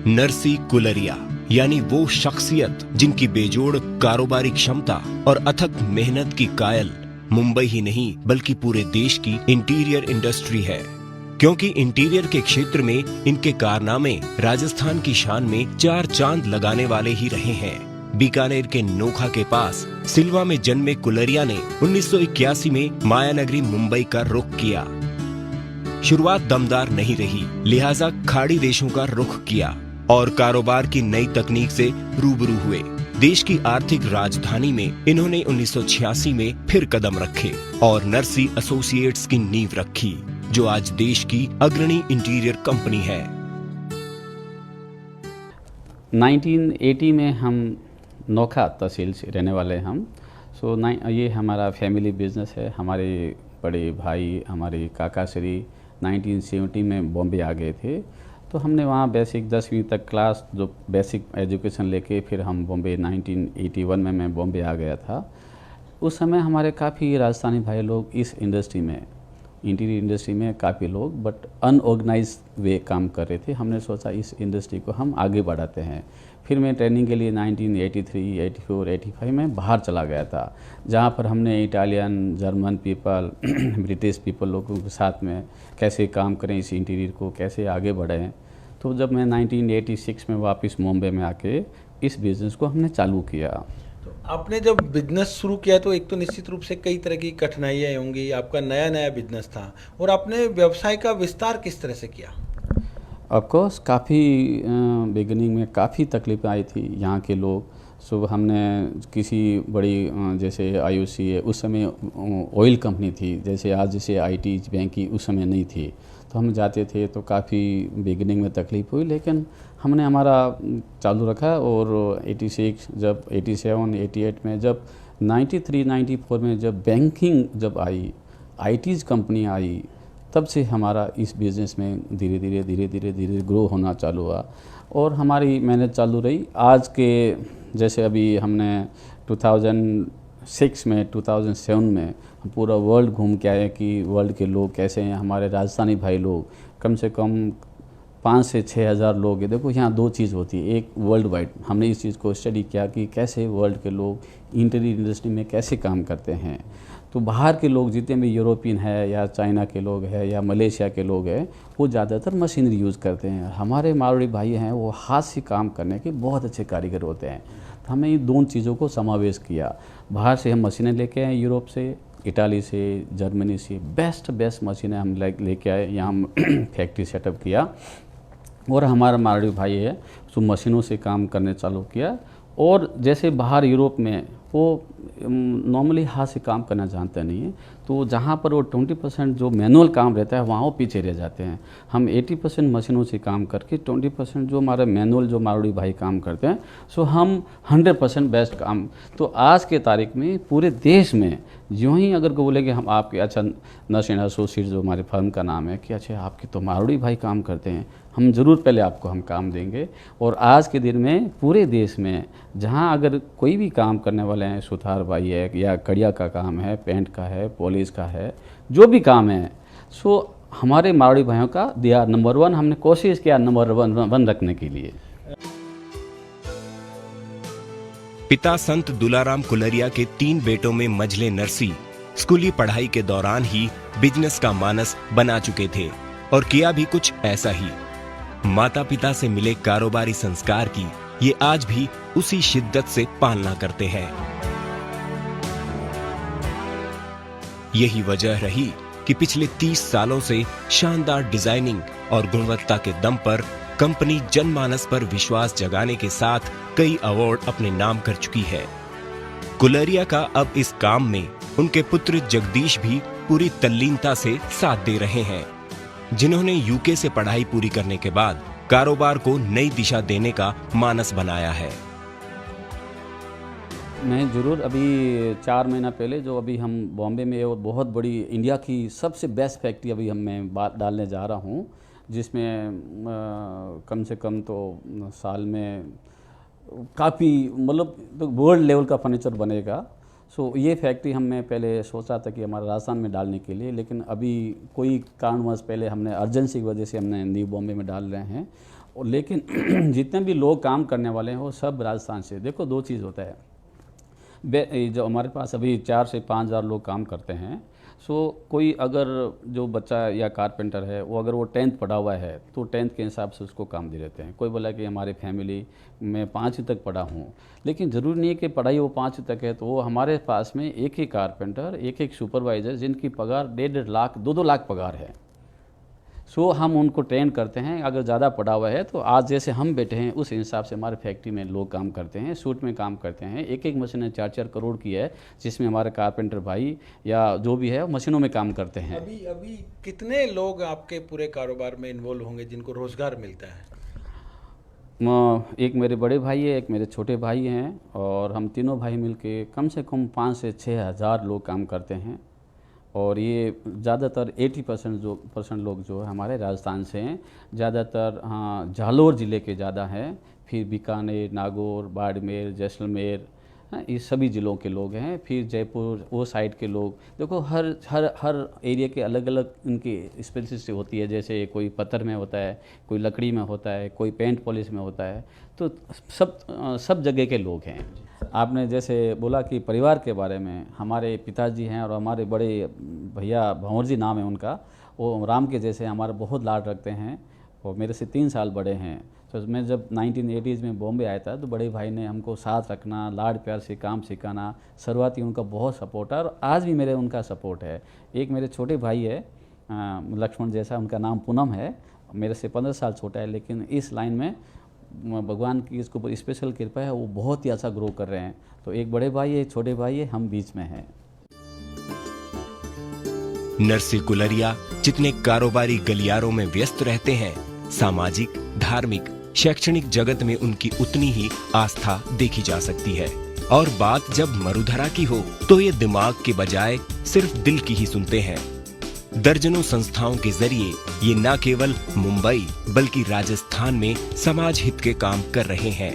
नरसी कुलरिया यानी वो शख्सियत जिनकी बेजोड़ कारोबारी क्षमता और अथक मेहनत की कायल मुंबई ही नहीं बल्कि पूरे देश की इंटीरियर इंडस्ट्री है, क्योंकि इंटीरियर के क्षेत्र में इनके कारनामे राजस्थान की शान में 4 चांद लगाने वाले ही रहे हैं। बीकानेर के नोखा के पास सिल्वा में जन्मे कुलरिया ने 1981 में मायानगरी मुंबई का रुख किया। शुरुआत दमदार नहीं रही, लिहाजा खाड़ी देशों का रुख किया और कारोबार की नई तकनीक से रूबरू हुए। देश की आर्थिक राजधानी में इन्होंने 1986 में फिर कदम रखे और नरसी एसोसिएट्स की नींव रखी, जो आज देश की अग्रणी इंटीरियर कंपनी है। 1980 में हम नोखा तहसील से रहने वाले हम। ये हमारा फैमिली बिजनेस है। हमारे बड़े भाई, हमारे काका श्री 1970 में बॉम्बे आ गए थे, तो हमने वहाँ बेसिक 10वीं तक क्लास जो बेसिक एजुकेशन लेके फिर हम बॉम्बे 1981 में मैं बॉम्बे आ गया था। उस समय हमारे काफ़ी राजस्थानी भाई लोग इस इंडस्ट्री में, इंटीरियर इंडस्ट्री में काफ़ी लोग बट अनऑर्गेनाइज वे काम कर रहे थे। हमने सोचा इस इंडस्ट्री को हम आगे बढ़ाते हैं। फिर मैं ट्रेनिंग के लिए 1983, 84, 85 में बाहर चला गया था, जहाँ पर हमने Italian, German people, British people लोगों के साथ में कैसे काम करें, इस इंटीरियर को कैसे आगे बढ़ें। तो जब मैं 1986 में वापस मुंबई में आके इस बिज़नेस को हमने चालू किया। तो आपने जब बिजनेस शुरू किया तो एक तो निश्चित रूप से कई तरह की कठिनाइयाँ होंगी, आपका नया नया बिजनेस था, और आपने व्यवसाय का विस्तार किस तरह से किया? ऑफकोर्स काफ़ी बिगिनिंग में काफ़ी तकलीफ़ें आई थी यहाँ के लोग। सो हमने किसी बड़ी जैसे IOC है, उस समय ऑयल कंपनी थी, जैसे आज जैसे IT बैंक की उस समय नहीं थी, तो हम जाते थे तो काफ़ी बिगिनिंग में तकलीफ़ हुई, लेकिन हमने हमारा चालू रखा। और 86 जब 87, 88 में जब 93, 94 में जब बैंकिंग जब आई, IT's कंपनी आई, तब से हमारा इस बिज़नेस में धीरे धीरे ग्रो होना चालू हुआ और हमारी मेहनत चालू रही। आज के जैसे अभी हमने 2006 में 2007 में हम पूरा वर्ल्ड घूम के आए कि वर्ल्ड के लोग कैसे हैं। हमारे राजस्थानी भाई लोग कम से कम 5 से 6 हज़ार लोग हैं। देखो यहाँ 2 चीज़ होती है, एक वर्ल्ड वाइड हमने इस चीज़ को स्टडी किया कि कैसे वर्ल्ड के लोग इंटीरियर इंडस्ट्री में कैसे काम करते हैं। तो बाहर के लोग जितने भी यूरोपियन है या चाइना के लोग हैं या मलेशिया के लोग हैं, वो ज़्यादातर मशीनरी यूज़ करते हैं। हमारे मारवाड़ी भाई हैं वो हाथ से काम करने के बहुत अच्छे कारीगर होते हैं। तो हमने इन दोनों चीज़ों को समावेश किया। बाहर से हम मशीनें लेके आए, यूरोप से, इटाली से, जर्मनी से बेस्ट मशीनें हम लेके आए, यहाँ हम फैक्ट्री सेटअप किया और हमारा मारवाड़ी भाई है तो मशीनों से काम करने चालू किया। और जैसे बाहर यूरोप में वो नॉर्मली हाथ से काम करना जानते नहीं है, तो जहाँ पर वो 20% जो मैनुअल काम रहता है वहाँ वो पीछे रह जाते हैं। हम 80% मशीनों से काम करके 20% जो हमारे मैनुअल जो मारवाड़ी भाई काम करते हैं, सो हम 100% बेस्ट काम। तो आज के तारीख में पूरे देश में यूँ ही अगर को बोले कि हम आपके अच्छा नर्सिंग एसोसिएट जो हमारे फर्म का नाम है कि अच्छा आपके तो मारवाड़ी भाई काम करते हैं, हम ज़रूर पहले आपको हम काम देंगे। और आज के दिन में पूरे देश में जहाँ अगर कोई भी काम करने वाले हैं, सुथार भाई है या कड़िया का काम है, पेंट का है, पॉलिश का है, जो भी काम है, सो हमारे मारवाड़ी भाइयों का दिया नंबर 1। हमने कोशिश किया नंबर 1 रखने के लिए। पिता संत दुलाराम कुलरिया के 3 बेटों में मझले नरसी स्कूली पढ़ाई के दौरान ही बिजनेस का मानस बना चुके थे और किया भी कुछ ऐसा ही। माता पिता से मिले कारोबारी संस्कार की ये आज भी उसी शिद्दत से पालना करते हैं। यही वजह रही कि पिछले 30 सालों से शानदार डिजाइनिंग और गुणवत्ता के दम पर कंपनी जनमानस पर विश्वास जगाने के साथ कई अवार्ड अपने नाम कर चुकी है। कुलरिया का अब इस काम में उनके पुत्र जगदीश भी पूरी तल्लीनता से साथ दे रहे हैं, जिन्होंने UK से पढ़ाई पूरी करने के बाद कारोबार को नई दिशा देने का मानस बनाया है। मैं ज़रूर अभी 4 महीना पहले जो अभी हम बॉम्बे में वो बहुत बड़ी इंडिया की सबसे बेस्ट फैक्ट्री अभी मैं बात डालने जा रहा हूँ, जिसमें कम से कम तो साल में काफ़ी मतलब तो वर्ल्ड लेवल का फर्नीचर बनेगा। सो ये फैक्ट्री हमने पहले सोचा था कि हमारा राजस्थान में डालने के लिए, लेकिन अभी कोई कारणवश पहले हमने अर्जेंसी की वजह से हमने न्यू बॉम्बे में डाल रहे हैं। और लेकिन जितने भी लोग काम करने वाले हैं वो सब राजस्थान से। देखो दो चीज़ होता है, जो हमारे पास अभी 4 से 5 हज़ार लोग काम करते हैं, सो कोई अगर जो बच्चा या कारपेंटर है वो अगर वो 10th पढ़ा हुआ है तो 10th के हिसाब से उसको काम दे देते हैं। कोई बोला कि हमारी फैमिली में 5वीं तक पढ़ा हूँ, लेकिन ज़रूरी नहीं है कि पढ़ाई वो 5वीं तक है। तो वो हमारे पास में एक ही कारपेंटर, एक सुपरवाइज़र जिनकी पगार 1.5 लाख 2-2 लाख पगार है। सो हम उनको ट्रेन करते हैं। अगर ज़्यादा पढ़ा हुआ है तो आज जैसे हम बैठे हैं उस हिसाब से हमारे फैक्ट्री में लोग काम करते हैं, शूट में काम करते हैं। एक मशीन 4-4 करोड़ की है, जिसमें हमारे कारपेंटर भाई या जो भी है मशीनों में काम करते हैं। अभी कितने लोग आपके पूरे कारोबार में इन्वॉल्व होंगे जिनको रोजगार मिलता है? एक मेरे बड़े भाई है, एक मेरे छोटे भाई हैं, और हम तीनों भाई मिलके कम से कम 5 से 6 हज़ार लोग काम करते हैं। और ये ज़्यादातर 80% लोग जो है हमारे राजस्थान से हैं। ज़्यादातर हाँ जालौर ज़िले के ज़्यादा हैं, फिर बीकानेर, नागौर, बाड़मेर, जैसलमेर, इस सभी ज़िलों के लोग हैं। फिर जयपुर वो साइड के लोग। देखो हर एरिया के अलग अलग उनकी स्पेशलिस्ट होती है। जैसे कोई पत्थर में होता है, कोई लकड़ी में होता है, कोई पेंट पॉलिश में होता है। तो सब जगह के लोग हैं। आपने जैसे बोला कि परिवार के बारे में, हमारे पिताजी हैं और हमारे बड़े भैया भंवर जी नाम है उनका, वो राम के जैसे हमारा बहुत लाड रखते हैं और मेरे से 3 साल बड़े हैं। तो मैं जब 1980s में बॉम्बे आया था तो बड़े भाई ने हमको साथ रखना, लाड प्यार से काम सिखाना, शुरुआती उनका बहुत सपोर्ट है और आज भी मेरे उनका सपोर्ट है। एक मेरे छोटे भाई है लक्ष्मण जैसा, उनका नाम पूनम है, मेरे से 15 साल छोटा है, लेकिन इस लाइन में भगवान की इसको स्पेशल कृपा है, वो बहुत ही अच्छा ग्रो कर रहे हैं। तो एक बड़े भाई है, एक छोटे भाई है, हम बीच में हैं। नरसिंह गुलरिया जितने कारोबारी गलियारों में व्यस्त रहते हैं, सामाजिक, धार्मिक, शैक्षणिक जगत में उनकी उतनी ही आस्था देखी जा सकती है। और बात जब मरुधरा की हो तो ये दिमाग के बजाय सिर्फ दिल की ही सुनते हैं। दर्जनों संस्थाओं के जरिए ये न केवल मुंबई बल्कि राजस्थान में समाज हित के काम कर रहे हैं।